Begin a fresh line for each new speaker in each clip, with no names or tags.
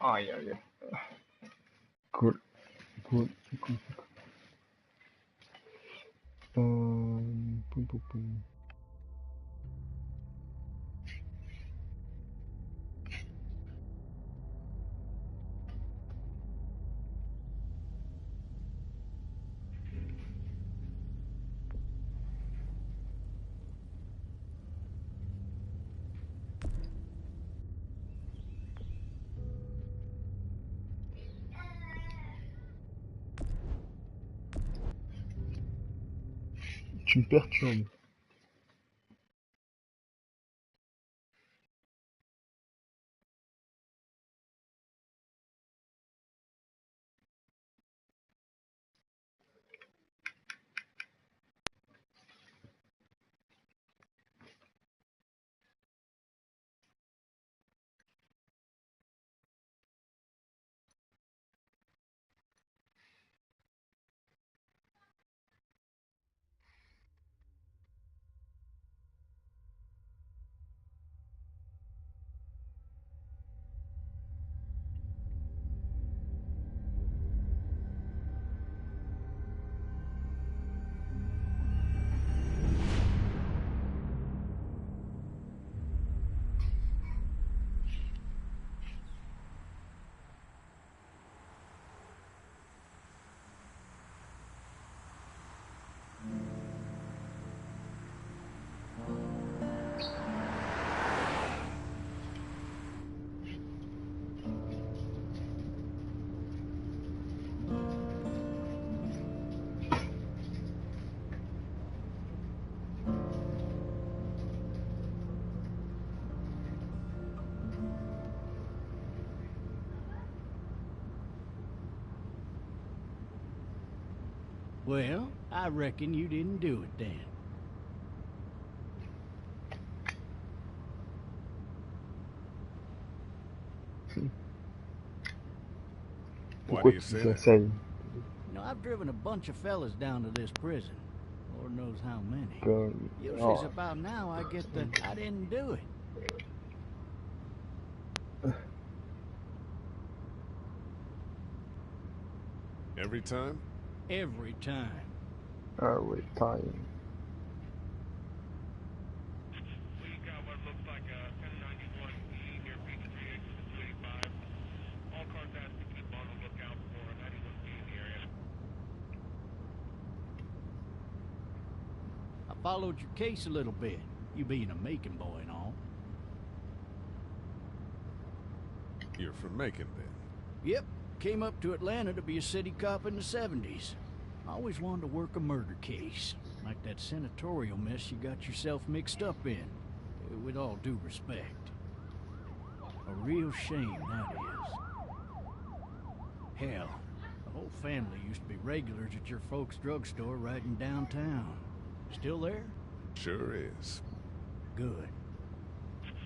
Aïe, aïe, aïe. Cool, cool, c'est cool, c'est cool. Poum, poum, poum. Tu me perturbes.
Well, I reckon you didn't do it then.
Why
Pourquoi
do you
tu
say
dis
that?
ça?
You know, I've driven a bunch of fellas down to this prison. Lord knows how many. Usually it's about now I get the I didn't do it.
Every time?
Every time.
Ah ouais, time.
We got what looks like a 1091E near Beach 285. All cars ask to keep on the lookout for a 91B in the area.
I followed your case a little bit, you being a Macon boy and all.
You're from Macon, then?
Yep, came up to Atlanta to be a city cop in the 70s. I always wanted to work a murder case, like that senatorial mess you got yourself mixed up in, with all due respect. A real shame, that is. Hell, the whole family used to be regulars at your folks' drugstore right in downtown. Still there?
Sure is.
Good.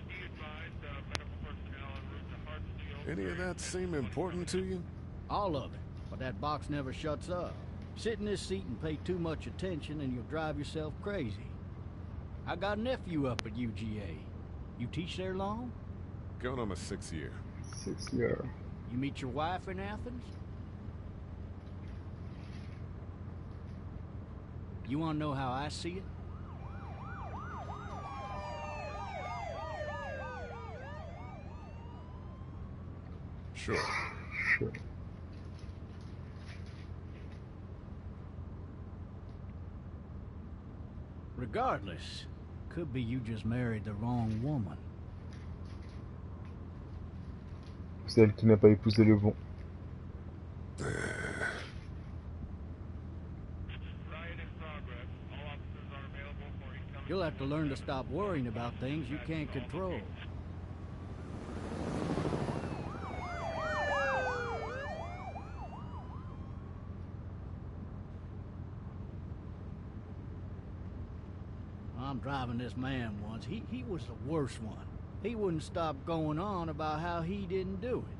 Be advised, medical personnel en route to Hartsfield.
Any of that seem important to you?
All of it, but that box never shuts up. Sit in this seat and pay too much attention and you'll drive yourself crazy. I got a nephew up at UGA. You teach there long?
Going on my 6th year.
6 years.
You meet your wife in Athens? You want to know how I see it?
Sure.
Sure.
Regardless, could be you just married the wrong woman.
C'est elle qui n'a pas épousé le bon.
Riot in progress. All officers are available for incoming.
You'll have to learn to stop worrying about things you can't control. I'm driving this man once. He was the worst one. He wouldn't stop going on about how he didn't do it.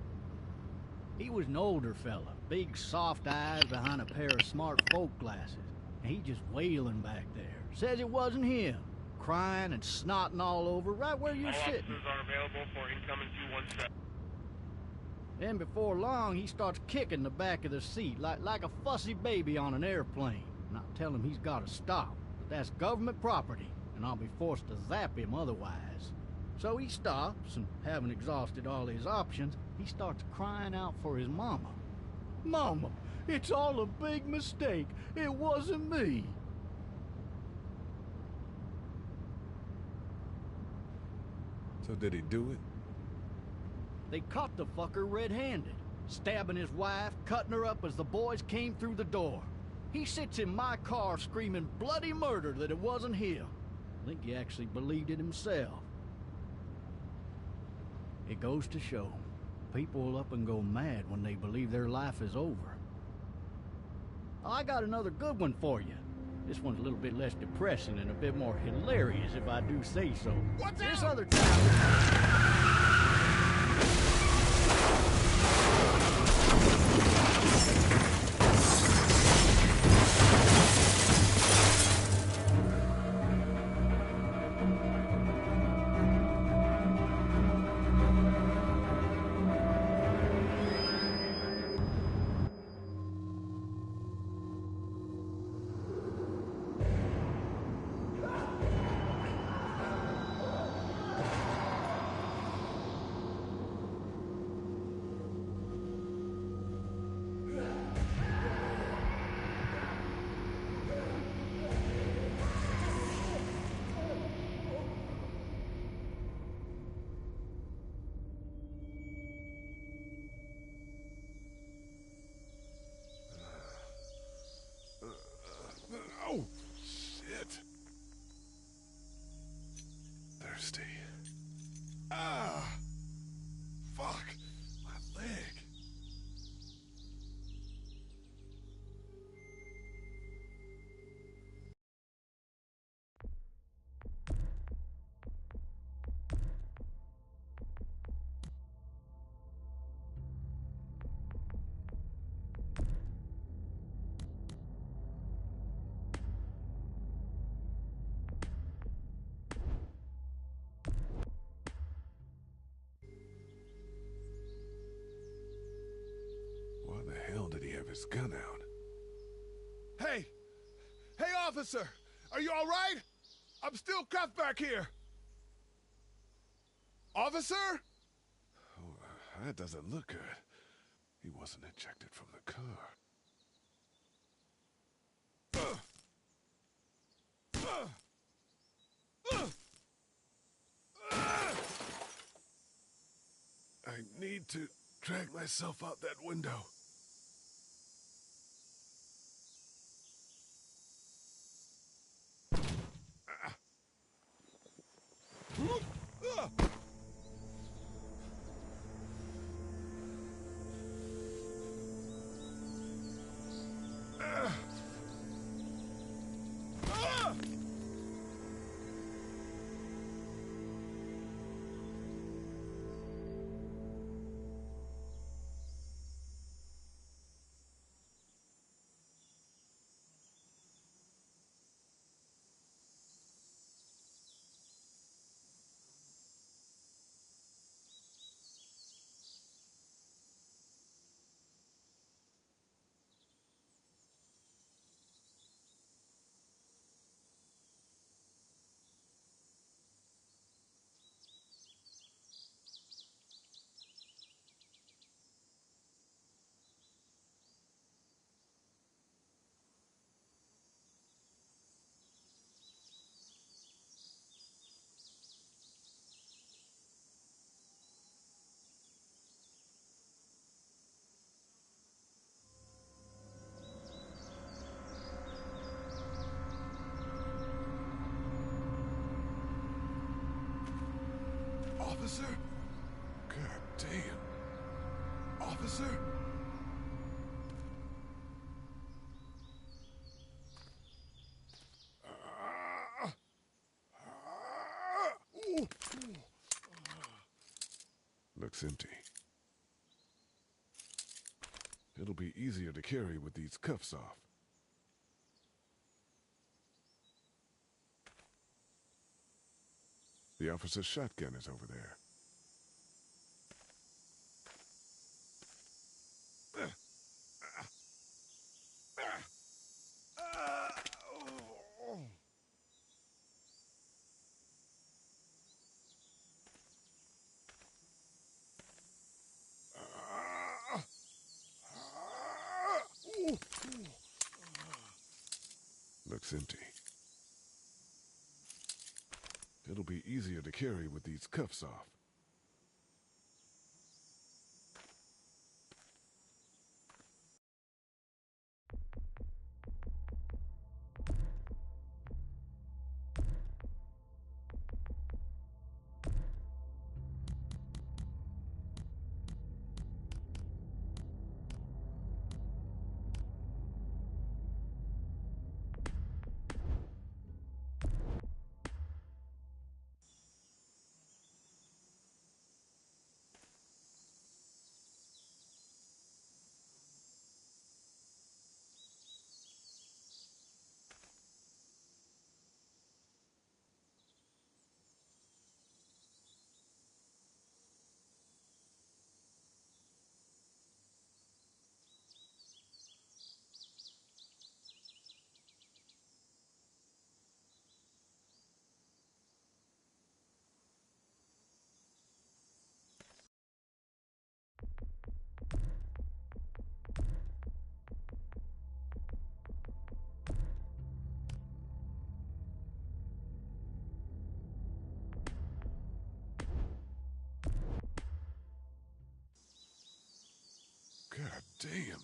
He was an older fella, big soft eyes behind a pair of smart folk glasses. And he just wailing back there. Says it wasn't him. Crying and snotting all over right where you're
All
sitting.
officers are available for incoming 217.
Then before long, he starts kicking the back of the seat like a fussy baby on an airplane. And I tell him he's got to stop, but that's government property, and I'll be forced to zap him otherwise. So he stops, and having exhausted all his options, he starts crying out for his mama. Mama, it's all a big mistake. It wasn't me.
So did he do it?
They caught the fucker red-handed, stabbing his wife, cutting her up as the boys came through the door. He sits in my car screaming bloody murder that it wasn't him. I think he actually believed it himself. It goes to show, people will up and go mad when they believe their life is over. I got another good one for you. This one's a little bit less depressing and a bit more hilarious, if I do say so. What's this other time?
Oh, shit. Thirsty. Ah! Fuck! My leg. Why the hell did he have his gun out?
Hey! Hey, officer! Are you all right? I'm still cuffed back here. Officer?
Oh, that doesn't look good. He wasn't ejected from the car. I need to drag myself out that window. Officer? God damn. Officer? Looks empty. It'll be easier to carry with these cuffs off. The officer's shotgun is over there. It's empty. It'll be easier to carry with these cuffs off. God damn.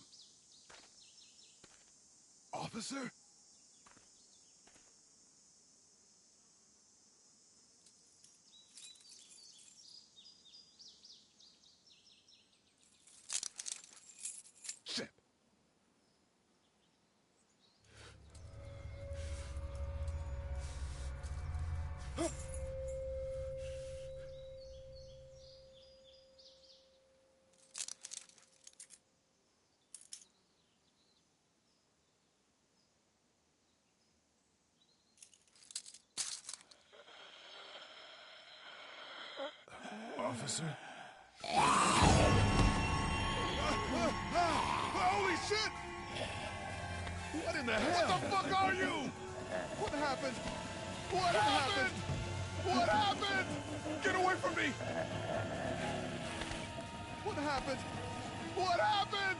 Officer? Shit. Officer?
Holy shit! What in the hell? What the fuck are you? What happened? What happened? What happened? Get away from me! What happened? What happened?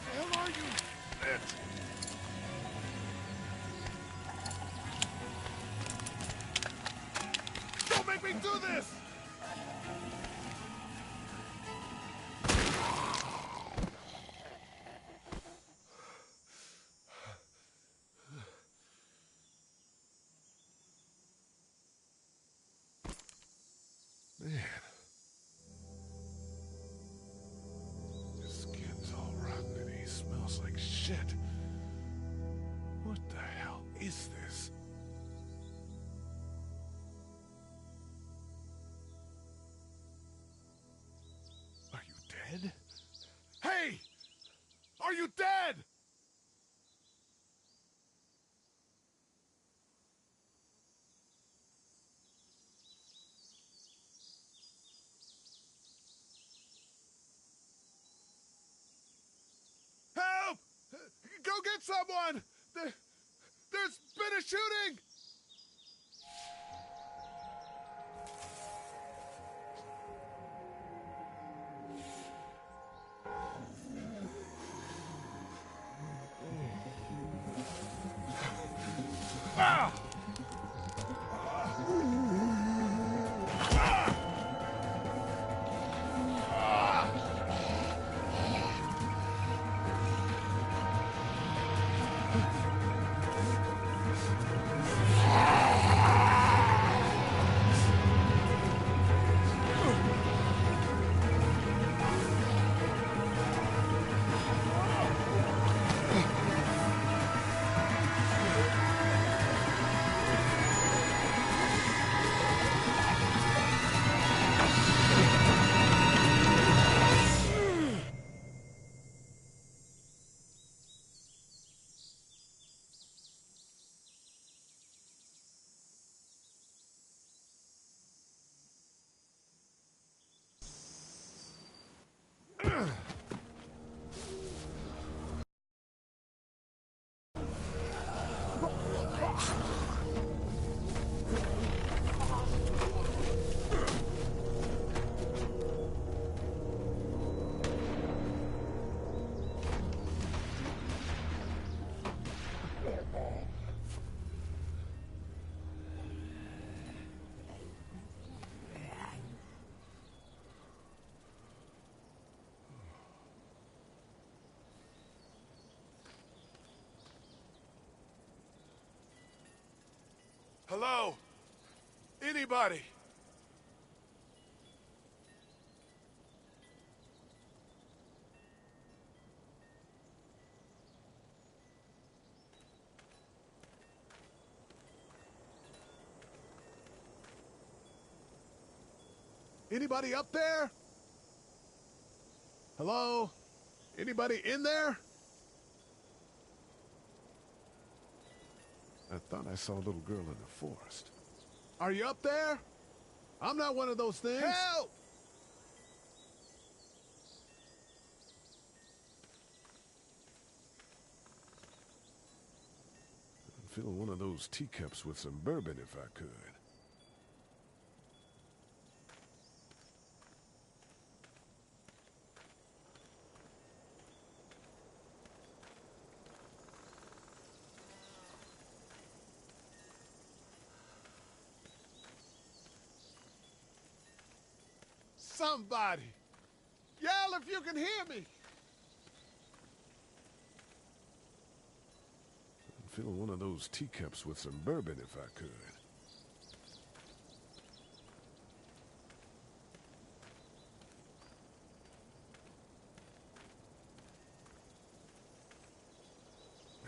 The hell are you? Bitch! Don't make me do this! Man. His skin's all rotten and he smells like shit. What the hell is this? Are you dead? Hey! Are you dead? Help! Go get someone! There's been a shooting! Ah!
Hello? Anybody? Anybody up there? Hello? Anybody in there? I thought I saw a little girl in the forest. Are you up there? I'm not one of those things. Help! I'd fill one of those teacups with some bourbon if I could. Somebody! Yell if you can hear me! I'd fill one of those teacups with some bourbon if I could.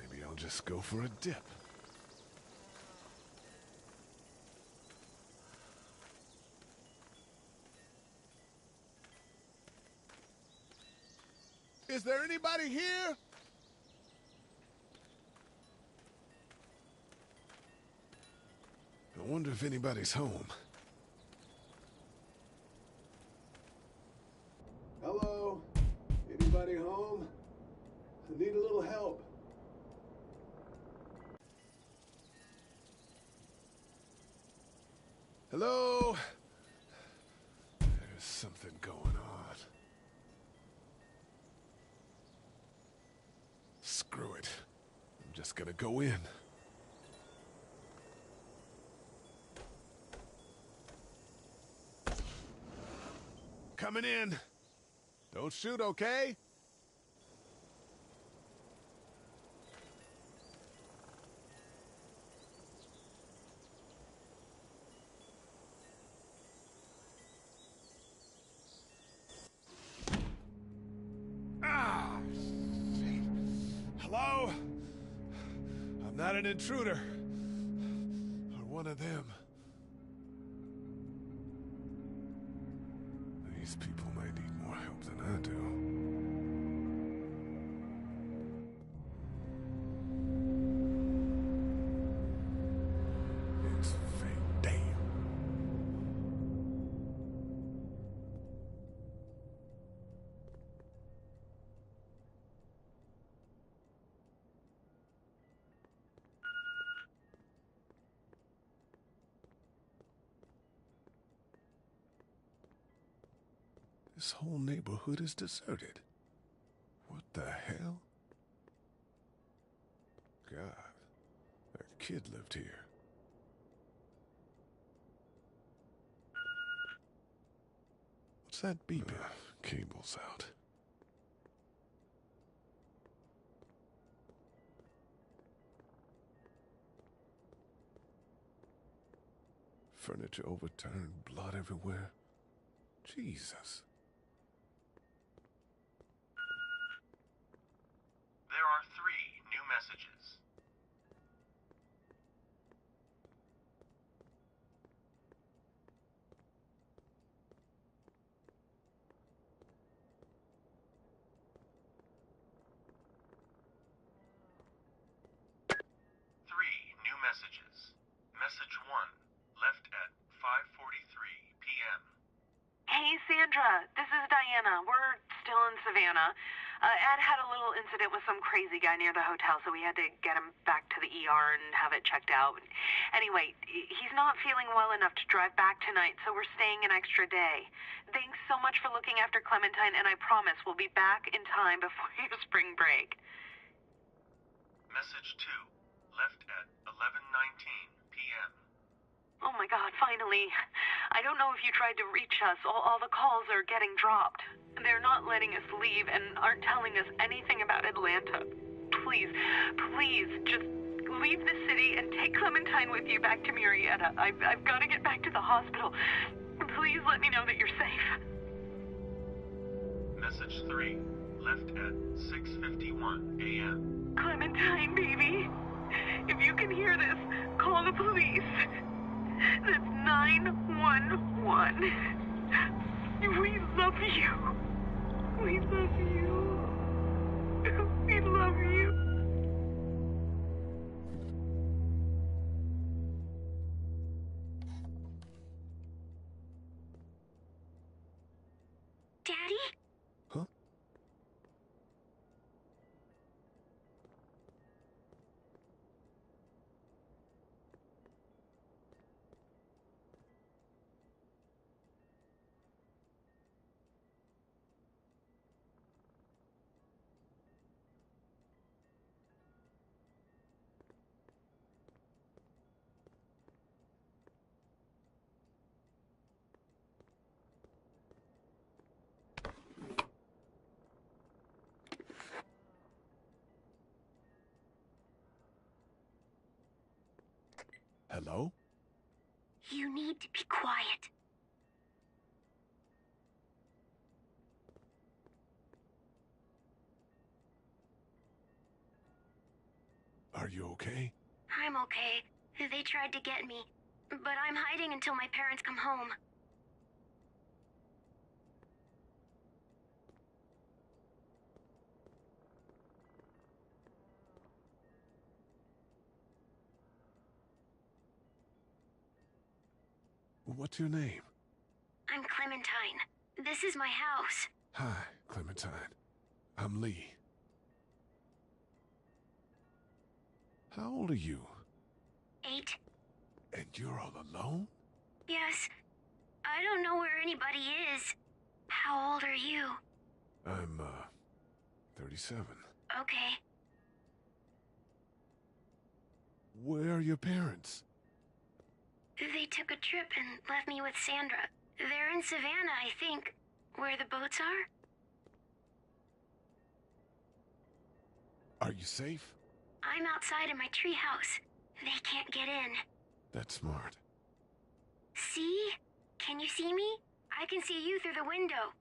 Maybe I'll just go for a dip. Is there anybody here? I wonder if anybody's home. Hello? Anybody home? I need a little help. Hello? There's something going on. Screw it. I'm just gonna go in. Coming in. Don't shoot, okay? Ah! Shit. Hello? I'm not an intruder. Or one of them. These people might need more help than I do. It's fake. Damn. This whole neighborhood is deserted. What the hell? God, that kid lived here. What's that beeping? Cable's out. Furniture overturned, blood everywhere. Jesus.
There are 3 new messages. Message 1, left at 5:43 p.m.
Hey, Sandra. This is Diana. We're still in Savannah. Ed had a little incident with some crazy guy near the hotel, so we had to get him back to the ER and have it checked out. Anyway, he's not feeling well enough to drive back tonight, so we're staying an extra day. Thanks so much for looking after Clementine, and I promise we'll be back in time before your spring break.
Message 2, left at 11:19 p.m.
Oh my God, finally. I don't know if you tried to reach us. All the calls are getting dropped. They're not letting us leave and aren't telling us anything about Atlanta. Please, just leave the city and take Clementine with you back to Murrieta. I've got to get back to the hospital. Please let me know that you're safe.
Message 3, left at 6:51 a.m.
Clementine, baby. If you can hear this, call the police. That's 911. We love you. We love you. We love you.
Daddy?
Huh? Hello?
You need to be quiet.
Are you okay?
I'm okay. They tried to get me, but I'm hiding until my parents come home.
What's your name?
I'm Clementine. This is my house.
Hi, Clementine. I'm Lee. How old are you?
8.
And you're all alone?
Yes. I don't know where anybody is. How old are you?
I'm, 37.
Okay.
Where are your parents?
They took a trip and left me with Sandra. They're in Savannah, I think. Where the boats are?
Are you safe?
I'm outside in my treehouse. They can't get in.
That's smart.
See? Can you see me? I can see you through the window.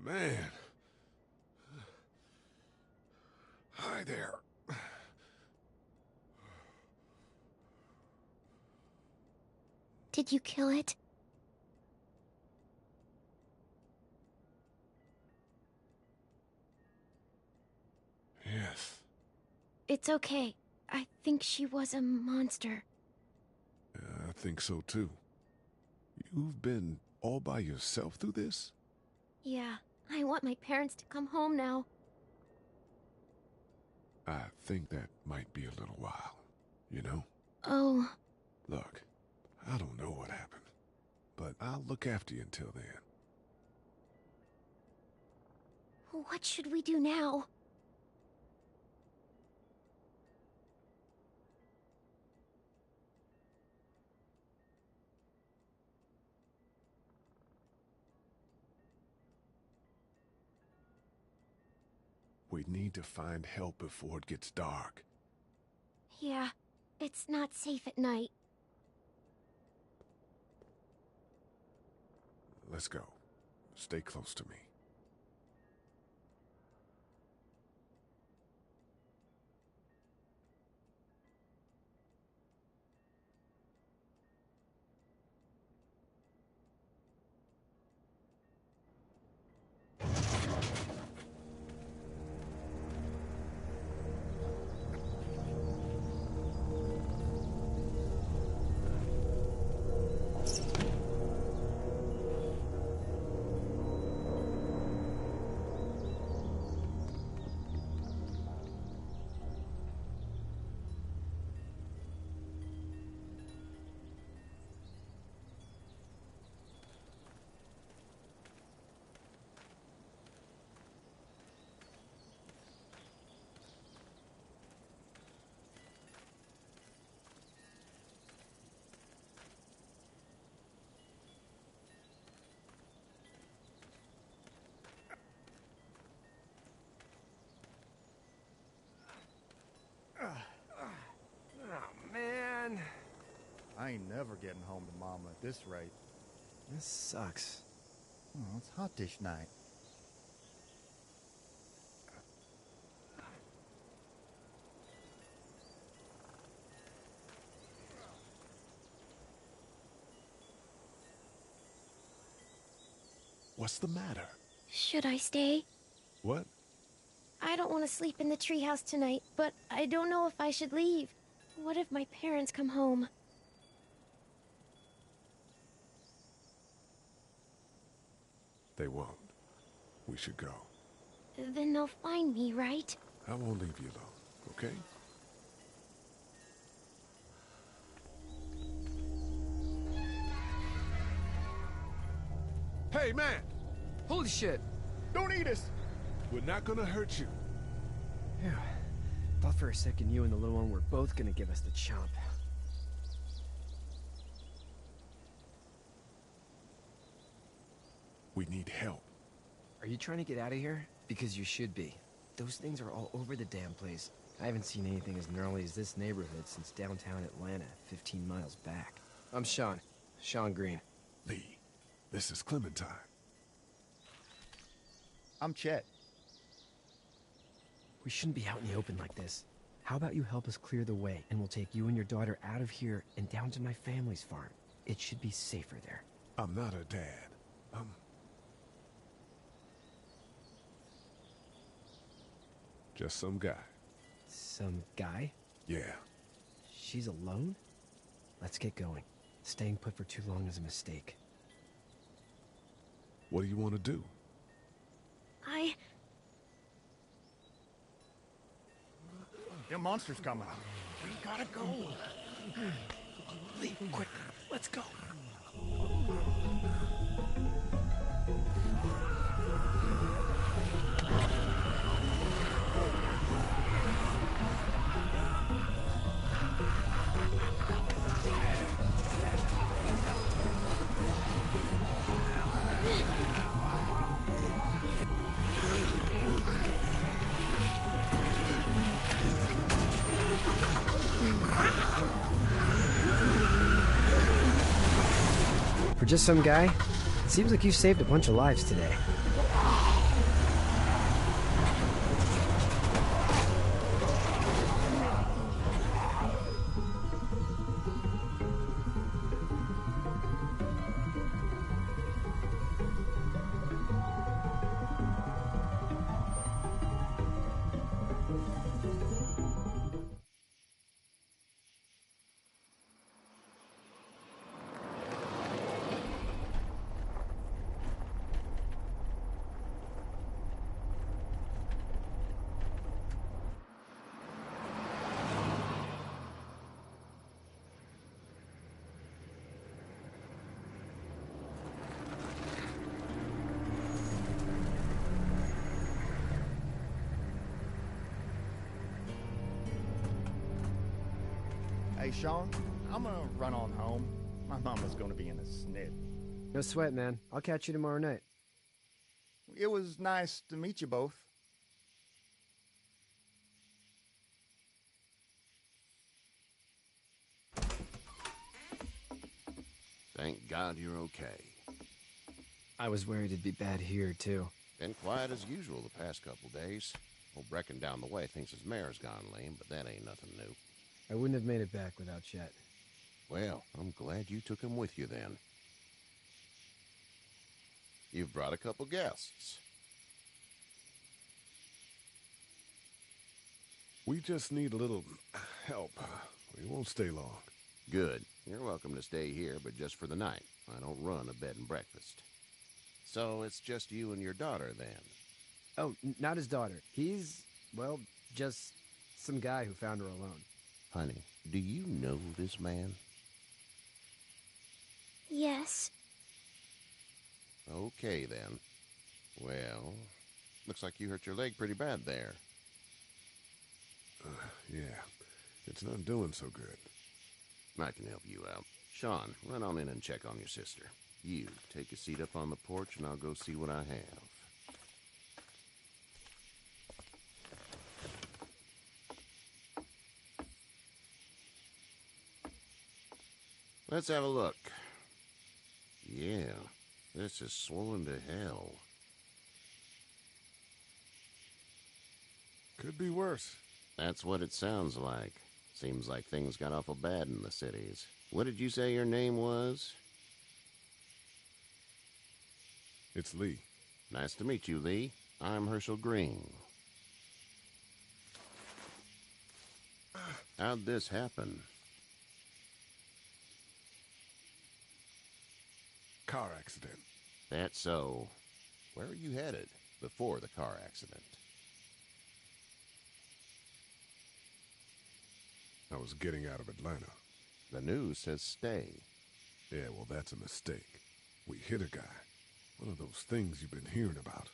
Man. Hi there.
Did you kill it?
Yes.
It's okay. I think she was a monster.
I think so too. You've been all by yourself through this?
Yeah, I want my parents to come home now.
I think that might be a little while, you know?
Oh.
Look, I don't know what happened, but I'll look after you until then.
What should we do now?
We need to find help before it gets dark.
Yeah, it's not safe at night.
Let's go. Stay close to me.
Oh, man.
I ain't never getting home to Mama at this rate.
This sucks.
Oh, it's hot dish night.
What's the matter?
Should I stay?
What?
I don't want to sleep in the treehouse tonight, but I don't know if I should leave. What if my parents come home?
They won't. We should go.
Then they'll find me, right?
I won't leave you alone, okay? Hey, man!
Holy shit!
Don't eat us!
We're not gonna hurt you.
Phew. Thought for a second you and the little one were both gonna give us the chomp.
We need help.
Are you trying to get out of here? Because you should be. Those things are all over the damn place. I haven't seen anything as gnarly as this neighborhood since downtown Atlanta, 15 miles back. I'm Sean. Sean Green.
Lee, this is Clementine.
I'm Chet.
We shouldn't be out in the open like this. How about you help us clear the way, and we'll take you and your daughter out of here and down to my family's farm. It should be safer there.
I'm not her dad. Just some guy.
Some guy?
Yeah.
She's alone? Let's get going. Staying put for too long is a mistake.
What do you want to do?
Them monsters coming. We gotta go.
Lee, quick, let's go. For just some guy, it seems like you've saved a bunch of lives today.
Hey, Sean, I'm gonna run on home. My mama's gonna be in a snit.
No sweat, man. I'll catch you tomorrow night.
It was nice to meet you both.
Thank God you're okay.
I was worried it'd be bad here, too.
Been quiet as usual the past couple days. Old Brecken down the way thinks his mare's gone lame, but that ain't nothing new.
I wouldn't have made it back without Chet.
Well, I'm glad you took him with you then. You've brought a couple guests.
We just need a little help. We won't stay long.
Good. You're welcome to stay here, but just for the night. I don't run a bed and breakfast. So it's just you and your daughter, then?
Oh, not his daughter. He's, well, just some guy who found her alone.
Honey, do you know this man?
Yes.
Okay, then. Well, looks like you hurt your leg pretty bad there.
Yeah, it's not doing so good.
I can help you out. Sean, run on in and check on your sister. You, take a seat up on the porch and I'll go see what I have. Let's have a look. Yeah, this is swollen to hell.
Could be worse.
That's what it sounds like. Seems like things got awful bad in the cities. What did you say your name was?
It's Lee.
Nice to meet you, Lee. I'm Herschel Green. How'd this happen?
Car accident.
That's so. Where are you headed before the car accident?
I was getting out of Atlanta.
The news says stay.
Yeah, well, that's a mistake. We hit a guy. One of those things you've been hearing about.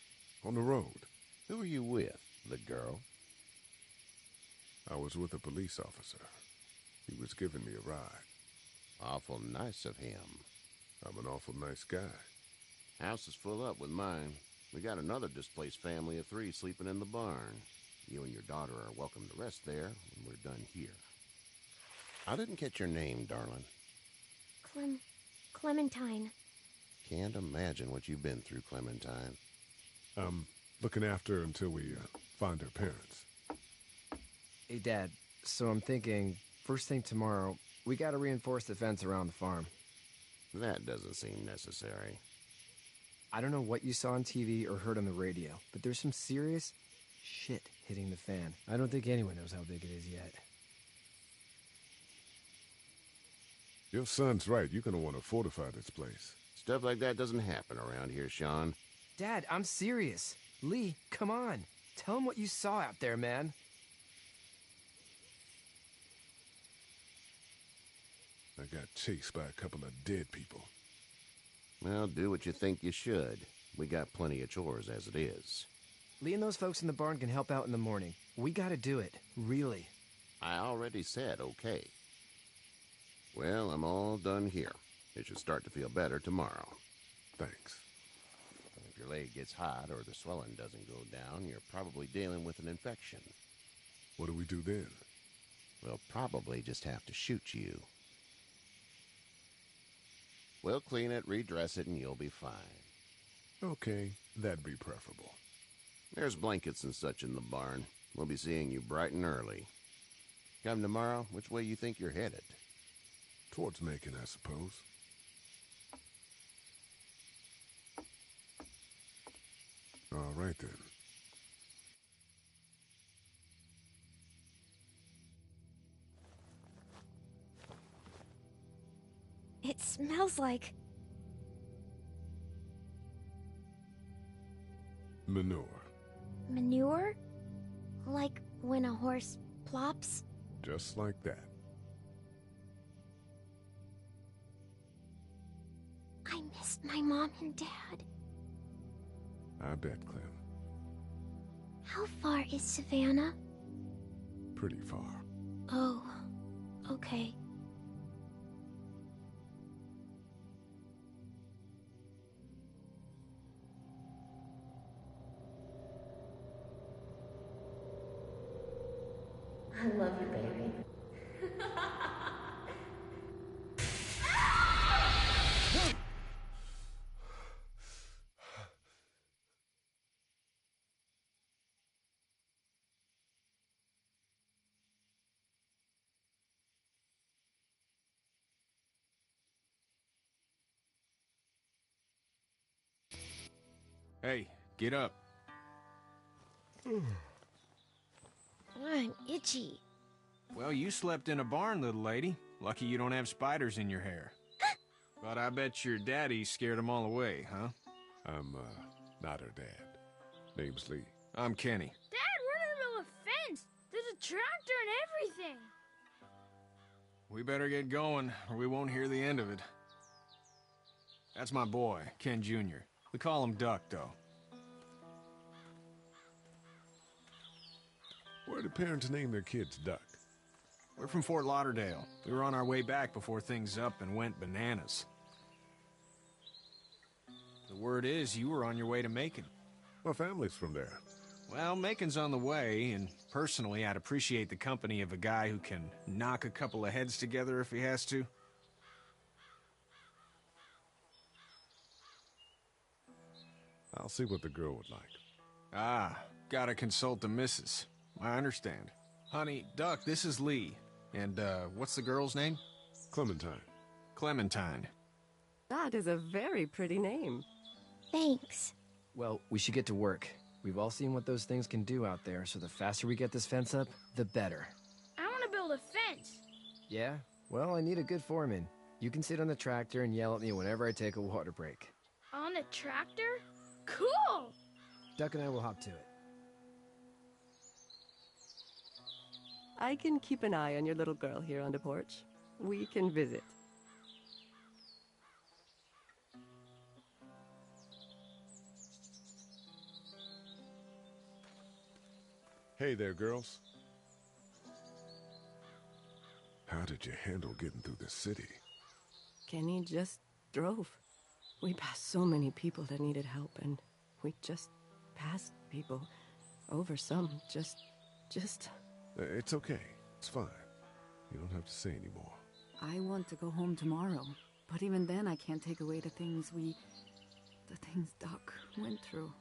On the road.
Who are you with? The girl?
I was with a police officer. He was giving me a ride.
Awful nice of him.
I'm an awful nice guy.
House is full up with mine. We got another displaced family of 3 sleeping in the barn. You and your daughter are welcome to rest there when we're done here. I didn't catch your name, darling.
Clementine.
Can't imagine what you've been through, Clementine.
I'm looking after her until we find her parents.
Hey, Dad, so I'm thinking, first thing tomorrow, we gotta reinforce the fence around the farm.
That doesn't seem necessary.
I don't know what you saw on TV or heard on the radio, but there's some serious shit hitting the fan. I don't think anyone knows how big it is yet.
Your son's right. You're gonna want to fortify this place.
Stuff like that doesn't happen around here, Sean.
Dad, I'm serious. Lee, come on. Tell him what you saw out there, man.
I got chased by a couple of dead people.
Well, do what you think you should. We got plenty of chores as it is.
Lee and those folks in the barn can help out in the morning. We gotta do it. Really.
I already said okay. Well, I'm all done here. It should start to feel better tomorrow.
Thanks.
If your leg gets hot or the swelling doesn't go down, you're probably dealing with an infection.
What do we do then?
We'll probably just have to shoot you. We'll clean it, redress it, and you'll be fine.
Okay, that'd be preferable.
There's blankets and such in the barn. We'll be seeing you bright and early. Come tomorrow, which way you think you're headed?
Towards Macon, I suppose. All right, then.
It smells like...
Manure.
manure? Like when a horse plops?
Just like that.
I missed my mom and dad.
I bet, Clem.
How far is Savannah?
Pretty far.
Oh, okay.
I love you, baby. Hey, get up.
I'm itchy.
Well, you slept in a barn, little lady. Lucky you don't have spiders in your hair. But I bet your daddy scared them all away, huh?
I'm, not her dad. Name's Lee.
I'm Kenny.
Dad, we're in the middle of a fence. There's a tractor and everything.
We better get going, or we won't hear the end of it. That's my boy, Ken Jr. We call him Duck, though.
Where do parents name their kids Duck?
We're from Fort Lauderdale. We were on our way back before things up and went bananas. The word is you were on your way to Macon.
My family's from there.
Well, Macon's on the way, and personally, I'd appreciate the company of a guy who can knock a couple of heads together if he has to.
I'll see what the girl would like.
Ah, gotta consult the missus. I understand. Honey, Duck, this is Lee. And, what's the girl's name?
Clementine.
Clementine.
That is a very pretty name.
Thanks.
Well, we should get to work. We've all seen what those things can do out there, so the faster we get this fence up, the better.
I want to build a fence.
Yeah? Well, I need a good foreman. You can sit on the tractor and yell at me whenever I take a water break.
On the tractor? Cool!
Duck and I will hop to it.
I can keep an eye on your little girl here on the porch. We can visit.
Hey there, girls. How did you handle getting through the city?
Kenny just drove. We passed so many people that needed help, and we just passed people. Over some, just...
It's okay. It's fine. You don't have to say anymore.
I want to go home tomorrow, but even then I can't take away the things Doc went through.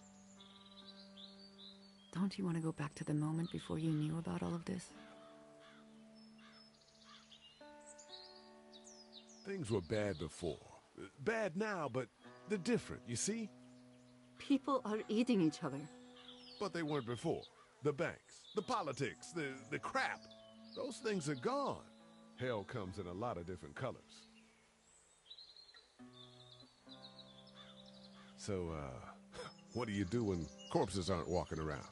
Don't you want to go back to the moment before you knew about all of this?
Things were bad before. Bad now, but they're different, you see?
People are eating each other.
But they weren't before. The banks, the politics, the crap. Those things are gone. Hell comes in a lot of different colors. So, what do you do when corpses aren't walking around?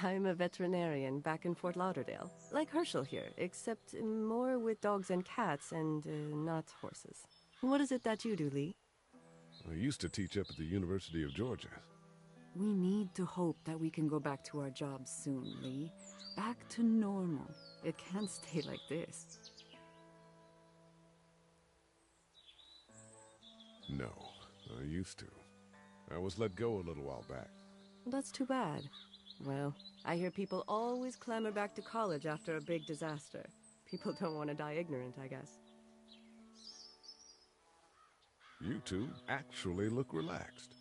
I'm a veterinarian back in Fort Lauderdale. Like Herschel here, except more with dogs and cats and not horses. What is it that you do, Lee?
I used to teach up at the University of Georgia.
We need to hope that we can go back to our jobs soon, Lee. Back to normal. It can't stay like this.
No, I used to. I was let go a little while back.
That's too bad. Well, I hear people always clamor back to college after a big disaster. People don't want to die ignorant, I guess.
You two actually look relaxed.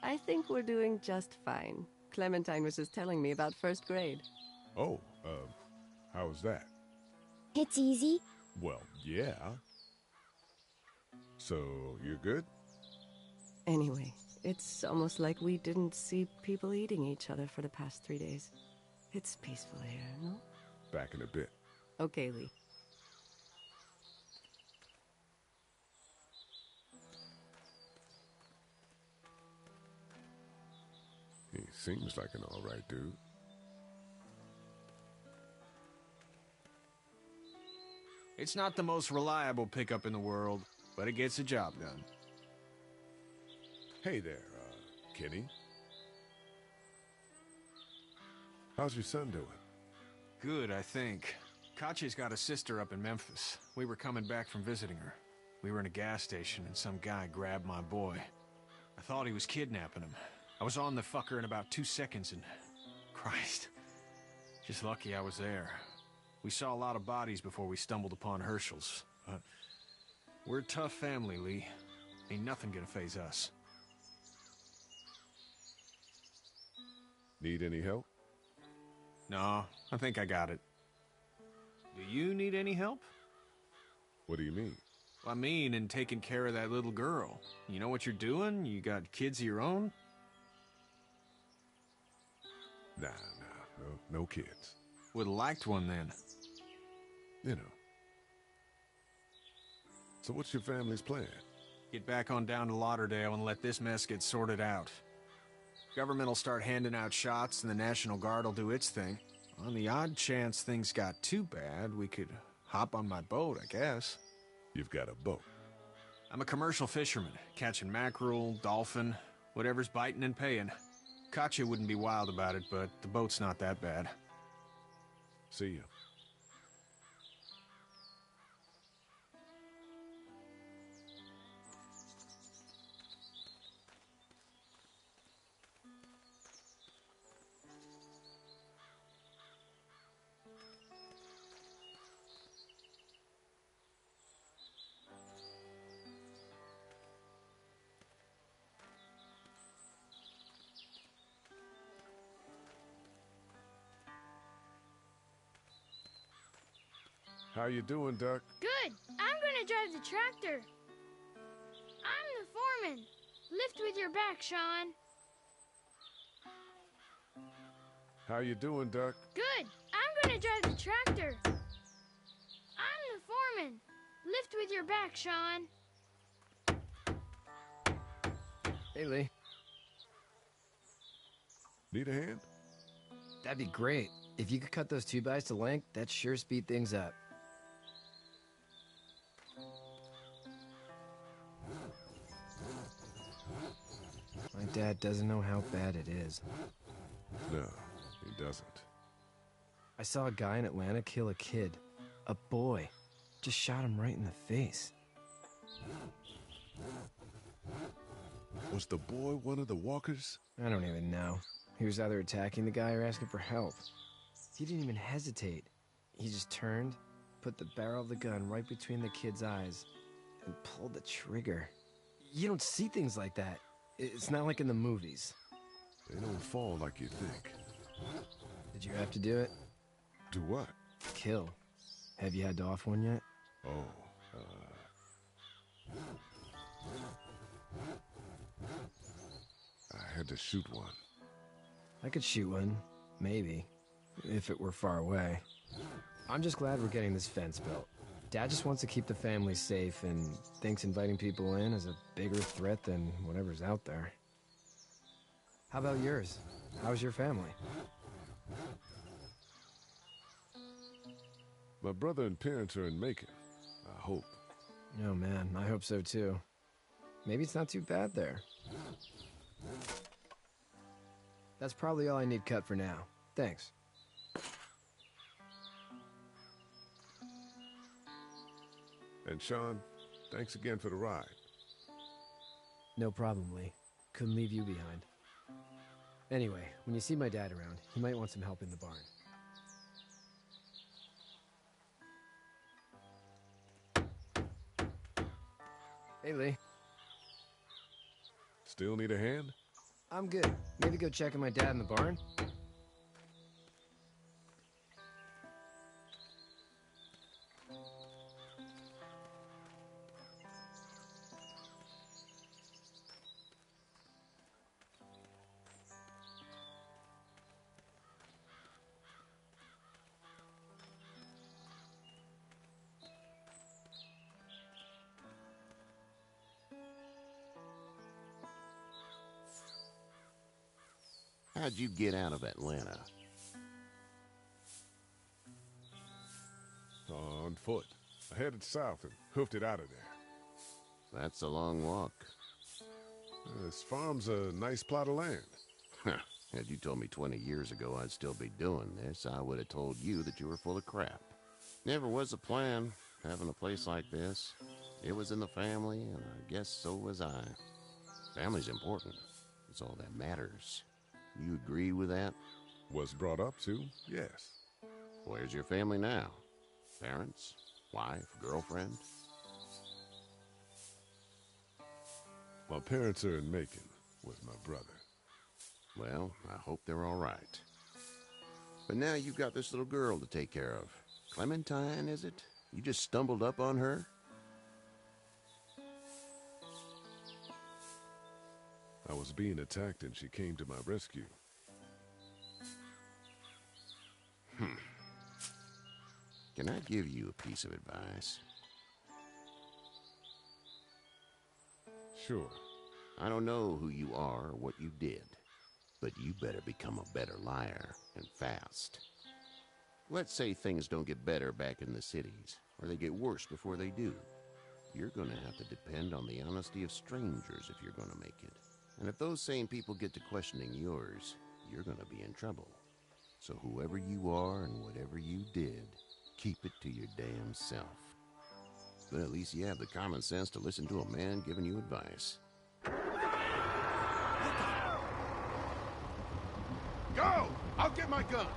I think we're doing just fine. Clementine was just telling me about first grade.
Oh, how was that?
It's easy.
Well, yeah. So, you're good?
Anyway, it's almost like we didn't see people eating each other for the past 3 days. It's peaceful here, no?
Back in a bit.
Okay, Lee.
He seems like an all right dude.
It's not the most reliable pickup in the world, but it gets the job done.
Hey there, Kenny. How's your son doing?
Good, I think. Katya's got a sister up in Memphis. We were coming back from visiting her. We were in a gas station and some guy grabbed my boy. I thought he was kidnapping him. I was on the fucker in about 2 seconds and... Christ. Just lucky I was there. We saw a lot of bodies before we stumbled upon Herschel's. But we're a tough family, Lee. Ain't nothing gonna faze us.
Need any help?
No, I think I got it. Do you need any help?
What do you mean?
I mean, in taking care of that little girl. You know what you're doing? You got kids of your own?
Nah, no kids.
Would've liked one then.
You know. So what's your family's plan?
Get back on down to Lauderdale and let this mess get sorted out. Government will start handing out shots and the National Guard will do its thing. On the odd chance things got too bad, we could hop on my boat, I guess.
You've got a boat?
I'm a commercial fisherman, catching mackerel, dolphin, whatever's biting and paying. Katya wouldn't be wild about it, but the boat's not that bad.
See you. How you doing, Duck?
Good. I'm gonna drive the tractor. I'm the foreman. Lift with your back, Sean.
How you doing, Duck?
Good. I'm gonna drive the tractor. I'm the foreman. Lift with your back, Sean.
Hey, Lee.
Need a hand?
That'd be great. If you could cut those 2x to length, that'd sure speed things up. My dad doesn't know how bad it is.
No, he doesn't.
I saw a guy in Atlanta kill a kid. A boy. Just shot him right in the face.
Was the boy one of the walkers?
I don't even know. He was either attacking the guy or asking for help. He didn't even hesitate. He just turned, put the barrel of the gun right between the kid's eyes, and pulled the trigger. You don't see things like that. It's not like in the movies.
They don't fall like you think.
Did you have to do it?
Do what?
Kill. Have you had to off one yet?
Oh, I had to shoot one.
I could shoot one, maybe, if it were far away. I'm just glad we're getting this fence built. Dad just wants to keep the family safe and thinks inviting people in is a bigger threat than whatever's out there. How about yours? How's your family?
My brother and parents are in Macon. I hope.
Oh man, I hope so too. Maybe it's not too bad there. That's probably all I need cut for now. Thanks.
And Sean, thanks again for the ride.
No problem, Lee. Couldn't leave you behind. Anyway, when you see my dad around, he might want some help in the barn. Hey, Lee.
Still need a hand?
I'm good. Maybe go check on my dad in the barn?
How'd you get out of Atlanta?
On foot. I headed south and hoofed it out of there.
That's a long walk.
This farm's a nice plot of land.
Had you told me 20 years ago I'd still be doing this, I would have told you that you were full of crap. Never was a plan, having a place like this. It was in the family, and I guess so was I. Family's important. It's all that matters. You agree with that?
Was brought up to, yes.
Where's your family now? Parents? Wife? Girlfriend?
My parents are in Macon with my brother.
Well, I hope they're all right. But now you've got this little girl to take care of. Clementine, is it? You just stumbled up on her?
I was being attacked and she came to my rescue.
Can I give you a piece of advice?
Sure.
I don't know who you are or what you did, but you better become a better liar, and fast. Let's say things don't get better back in the cities, or they get worse before they do. You're gonna have to depend on the honesty of strangers if you're gonna make it. And if those same people get to questioning yours, you're gonna be in trouble. So whoever you are and whatever you did, keep it to your damn self. But at least you have the common sense to listen to a man giving you advice.
Go! I'll get my gun!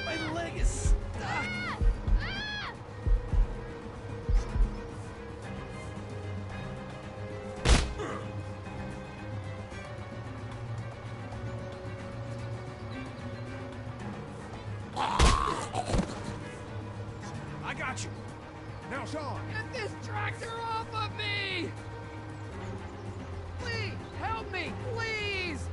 My leg is stuck!
I got you.
Now, Sean!
Get this tractor off of me! Please, help me, please!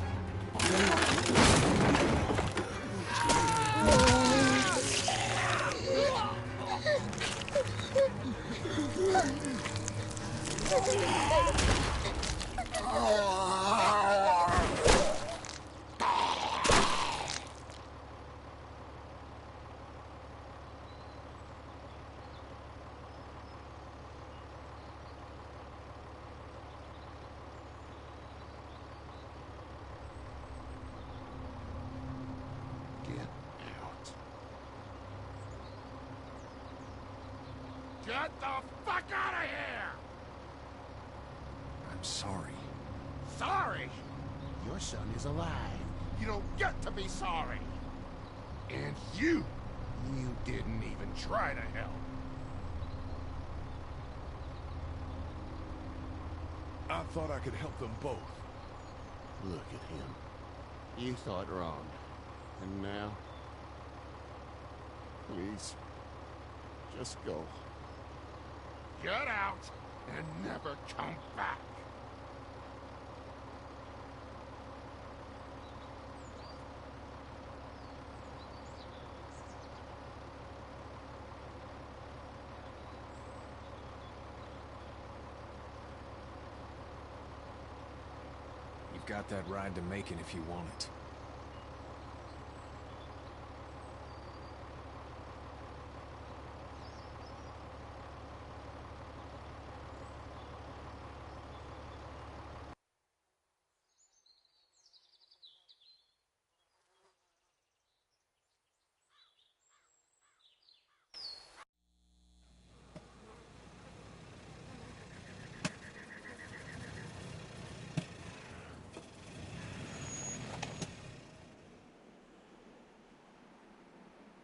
Get the fuck out of here!
I'm sorry.
Sorry? Your son is alive. You don't get to be sorry. And you didn't even try to help.
I thought I could help them both.
Look at him. You thought wrong. And now?
Please, just go. Get out and never come back.
You've got that ride to Macon if you want it.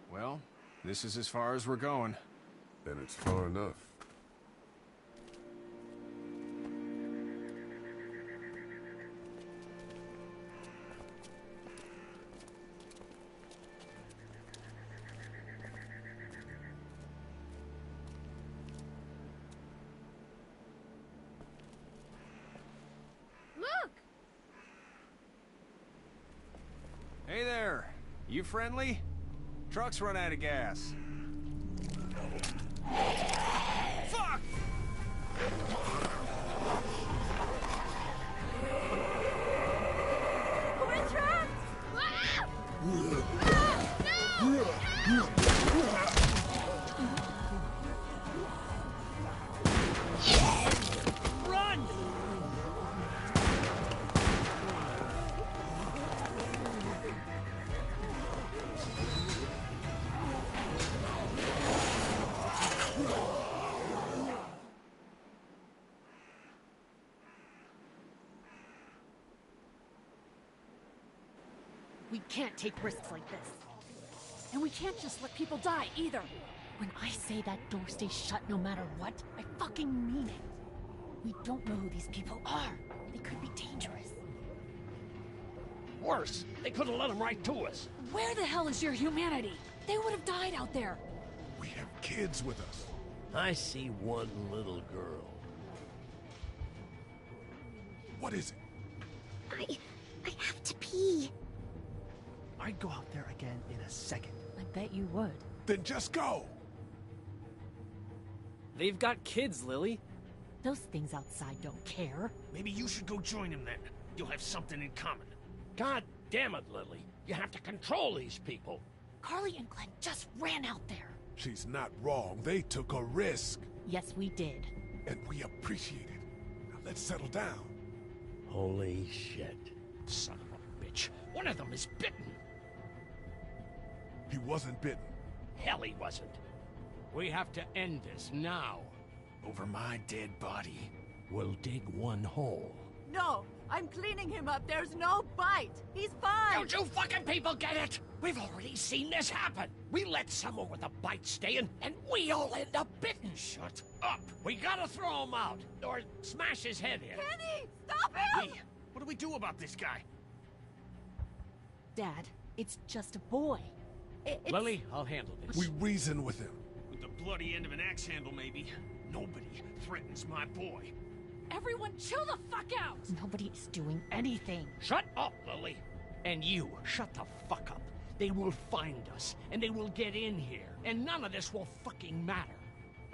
Well, this is as far as we're going.
Then it's far enough.
Look!
Hey there! You friendly? Truck's run out of gas. Fuck!
We're trapped! Ah! No!
Run!
We can't take risks like this. And we can't just let people die, either. When I say that door stays shut no matter what, I fucking mean it. We don't know who these people are. They could be dangerous.
Worse, they could have let them right to us.
Where the hell is your humanity? They would have died out there.
We have kids with us.
I see one little girl.
What is it?
I have to pee.
I'd go out there again in a second.
I bet you would.
Then just go.
They've got kids, Lily.
Those things outside don't care.
Maybe you should go join them then. You'll have something in common. God damn it, Lily. You have to control these people.
Carly and Glenn just ran out there.
She's not wrong. They took a risk.
Yes, we did.
And we appreciate it. Now let's settle down.
Holy shit. Son of a bitch. One of them is bitten.
He wasn't bitten.
Hell, he wasn't. We have to end this now. Over my dead body, we'll dig one hole.
No, I'm cleaning him up. There's no bite. He's fine.
Don't you fucking people get it? We've already seen this happen. We let someone with a bite stay in, and we all end up bitten. Shut up. We gotta throw him out, or smash his head in.
Kenny, stop him!
What do we do about this guy?
Dad, it's just a boy.
Lily, I'll handle this.
We reason with him.
With the bloody end of an axe handle, maybe. Nobody threatens my boy.
Everyone chill the fuck out! Nobody is doing anything.
Shut up, Lily. And you, shut the fuck up. They will find us, and they will get in here, and none of this will fucking matter.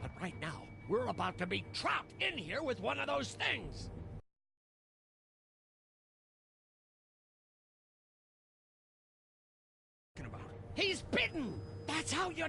But right now, we're about to be trapped in here with one of those things. He's bitten! That's how you